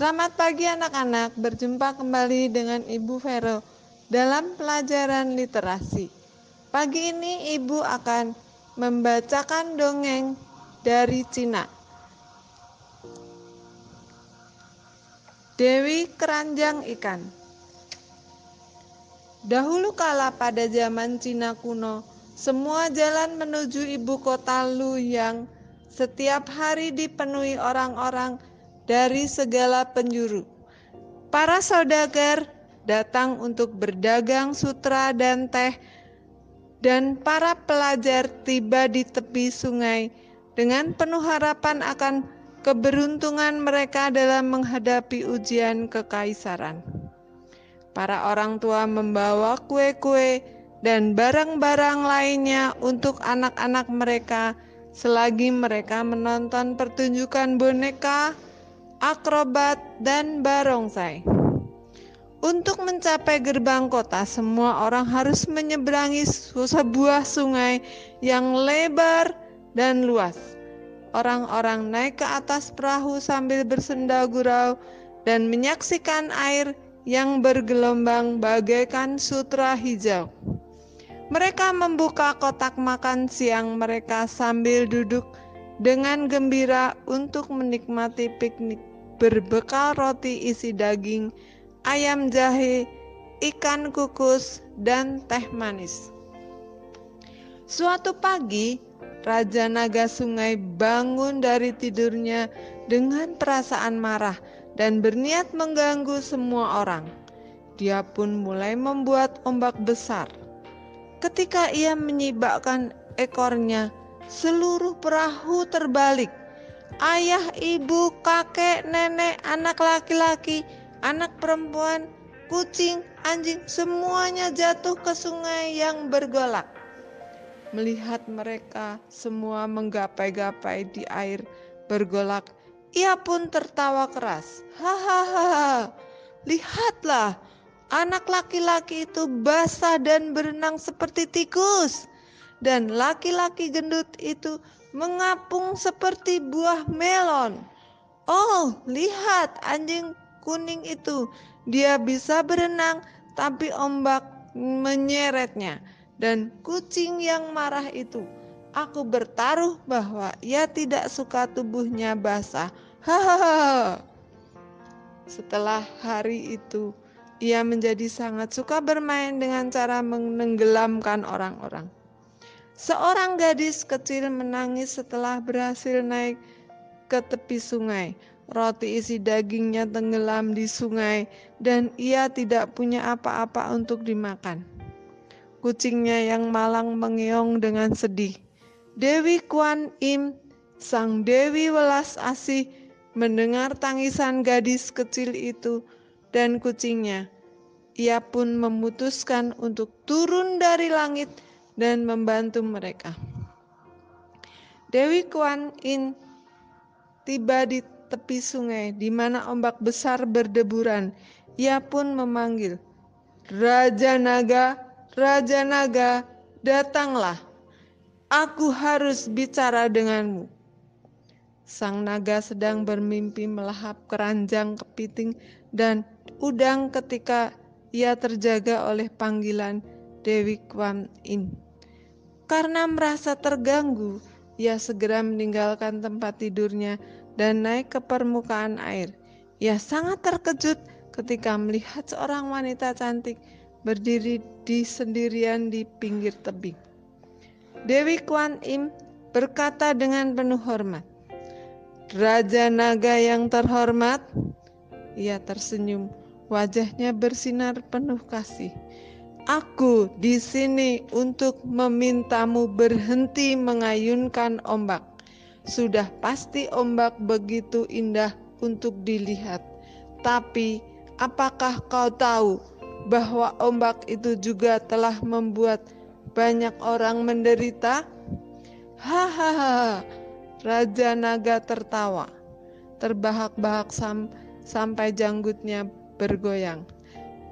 Selamat pagi anak-anak, berjumpa kembali dengan Ibu Vero dalam pelajaran literasi. Pagi ini Ibu akan membacakan dongeng dari Cina. Dewi Keranjang Ikan. Dahulu kala pada zaman Cina kuno, semua jalan menuju ibu kota Luoyang setiap hari dipenuhi orang-orang dari segala penjuru. Para saudagar datang untuk berdagang sutra dan teh, dan para pelajar tiba di tepi sungai dengan penuh harapan akan keberuntungan mereka dalam menghadapi ujian kekaisaran. Para orang tua membawa kue-kue dan barang-barang lainnya untuk anak-anak mereka selagi mereka menonton pertunjukan boneka, akrobat, dan barongsai. Untuk mencapai gerbang kota, semua orang harus menyeberangi sebuah sungai yang lebar dan luas. Orang-orang naik ke atas perahu sambil bersenda gurau dan menyaksikan air yang bergelombang bagaikan sutra hijau. Mereka membuka kotak makan siang mereka sambil duduk dengan gembira untuk menikmati piknik berbekal roti isi daging, ayam jahe, ikan kukus, dan teh manis. Suatu pagi, Raja Naga Sungai bangun dari tidurnya dengan perasaan marah dan berniat mengganggu semua orang. Dia pun mulai membuat ombak besar. Ketika ia menyibakkan ekornya, seluruh perahu terbalik. Ayah, ibu, kakek, nenek, anak laki-laki, anak perempuan, kucing, anjing, semuanya jatuh ke sungai yang bergolak. Melihat mereka semua menggapai-gapai di air bergolak, ia pun tertawa keras. Hahaha, lihatlah, anak laki-laki itu basah dan berenang seperti tikus, dan laki-laki gendut itu mengapung seperti buah melon. Oh, lihat anjing kuning itu, dia bisa berenang tapi ombak menyeretnya. Dan kucing yang marah itu, aku bertaruh bahwa ia tidak suka tubuhnya basah. Hahaha. Setelah hari itu, ia menjadi sangat suka bermain dengan cara menenggelamkan orang-orang. Seorang gadis kecil menangis setelah berhasil naik ke tepi sungai. Roti isi dagingnya tenggelam di sungai dan ia tidak punya apa-apa untuk dimakan. Kucingnya yang malang mengeong dengan sedih. Dewi Kuan Im, sang Dewi welas asih, mendengar tangisan gadis kecil itu dan kucingnya. Ia pun memutuskan untuk turun dari langit dan membantu mereka. Dewi Kuan Im tiba di tepi sungai di mana ombak besar berdeburan. Ia pun memanggil, Raja Naga, Raja Naga, datanglah. Aku harus bicara denganmu. Sang naga sedang bermimpi melahap keranjang kepiting dan udang ketika ia terjaga oleh panggilan Dewi Kuan Im. Karena merasa terganggu, ia segera meninggalkan tempat tidurnya dan naik ke permukaan air. Ia sangat terkejut ketika melihat seorang wanita cantik berdiri di sendirian di pinggir tebing. Dewi Kuan Im berkata dengan penuh hormat, Raja Naga yang terhormat. Ia tersenyum, wajahnya bersinar penuh kasih. Aku di sini untuk memintamu berhenti mengayunkan ombak. Sudah pasti ombak begitu indah untuk dilihat. Tapi apakah kau tahu bahwa ombak itu juga telah membuat banyak orang menderita? Hahaha, Raja Naga tertawa, terbahak-bahak sampai janggutnya bergoyang.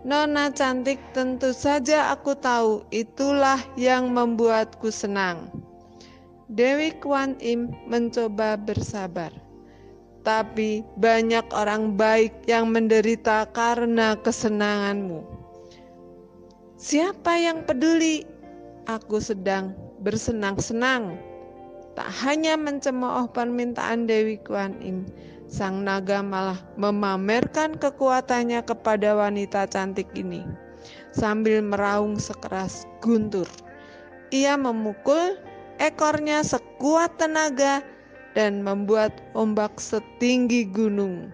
Nona cantik, tentu saja aku tahu, itulah yang membuatku senang. Dewi Kuan Im mencoba bersabar. tetapi banyak orang baik yang menderita karena kesenanganmu. Siapa yang peduli? Aku sedang bersenang-senang. Tak hanya mencemooh permintaan Dewi Kuan Im, sang naga malah memamerkan kekuatannya kepada wanita cantik ini. Sambil meraung sekeras guntur, ia memukul ekornya sekuat tenaga dan membuat ombak setinggi gunung.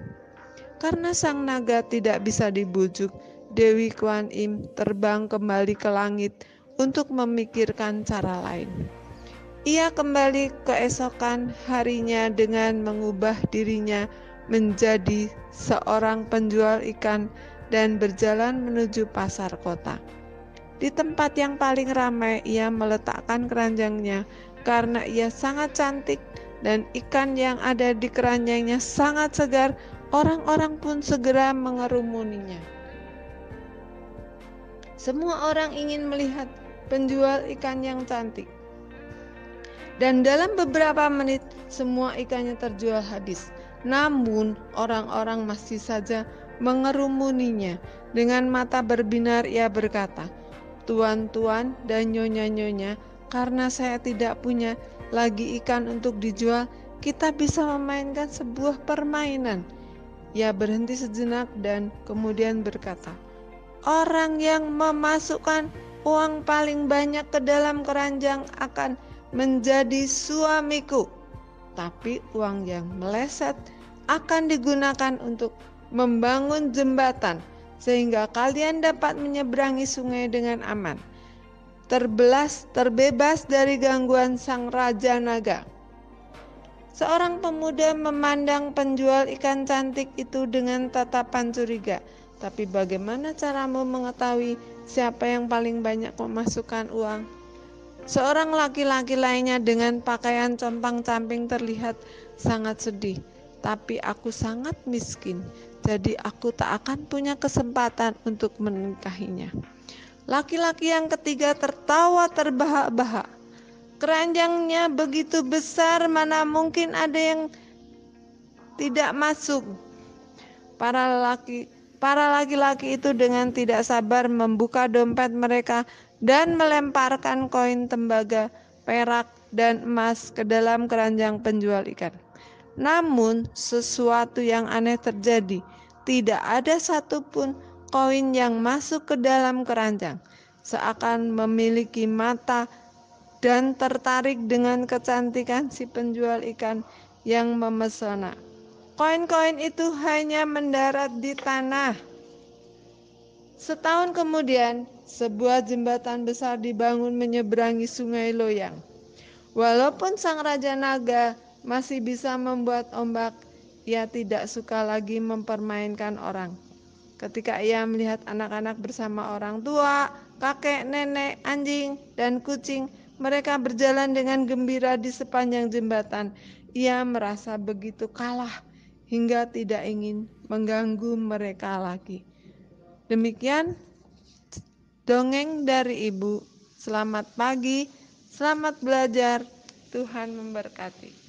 Karena sang naga tidak bisa dibujuk, Dewi Kuan Im terbang kembali ke langit untuk memikirkan cara lain. Ia kembali keesokan harinya dengan mengubah dirinya menjadi seorang penjual ikan dan berjalan menuju pasar kota. Di tempat yang paling ramai, ia meletakkan keranjangnya karena ia sangat cantik dan ikan yang ada di keranjangnya sangat segar. Orang-orang pun segera mengerumuninya. Semua orang ingin melihat penjual ikan yang cantik. Dan dalam beberapa menit semua ikannya terjual habis. Namun orang-orang masih saja mengerumuninya. Dengan mata berbinar ia berkata, "Tuan-tuan dan nyonya-nyonya, karena saya tidak punya lagi ikan untuk dijual, kita bisa memainkan sebuah permainan." Ia berhenti sejenak dan kemudian berkata, "Orang yang memasukkan uang paling banyak ke dalam keranjang akan menjadi suamiku. Tapi uang yang meleset akan digunakan untuk membangun jembatan sehingga kalian dapat menyeberangi sungai dengan aman, terbebas dari gangguan sang Raja Naga." Seorang pemuda memandang penjual ikan cantik itu dengan tatapan curiga. "Tapi bagaimana caramu mengetahui siapa yang paling banyak memasukkan uang?" Seorang laki-laki lainnya dengan pakaian compang-camping terlihat sangat sedih. "Tapi aku sangat miskin, jadi aku tak akan punya kesempatan untuk menikahinya." Laki-laki yang ketiga tertawa terbahak-bahak. "Keranjangnya begitu besar, mana mungkin ada yang tidak masuk." Para laki-laki itu dengan tidak sabar membuka dompet mereka dan melemparkan koin tembaga, perak, dan emas ke dalam keranjang penjual ikan. Namun sesuatu yang aneh terjadi. Tidak ada satupun koin yang masuk ke dalam keranjang. Seakan memiliki mata dan tertarik dengan kecantikan si penjual ikan yang memesona, koin-koin itu hanya mendarat di tanah. Setahun kemudian, sebuah jembatan besar dibangun menyeberangi Sungai Loyang. Walaupun sang Raja Naga masih bisa membuat ombak, ia tidak suka lagi mempermainkan orang. Ketika ia melihat anak-anak bersama orang tua, kakek, nenek, anjing, dan kucing, mereka berjalan dengan gembira di sepanjang jembatan, ia merasa begitu kalah hingga tidak ingin mengganggu mereka lagi. Demikian dongeng dari Ibu. Selamat pagi, selamat belajar. Tuhan memberkati.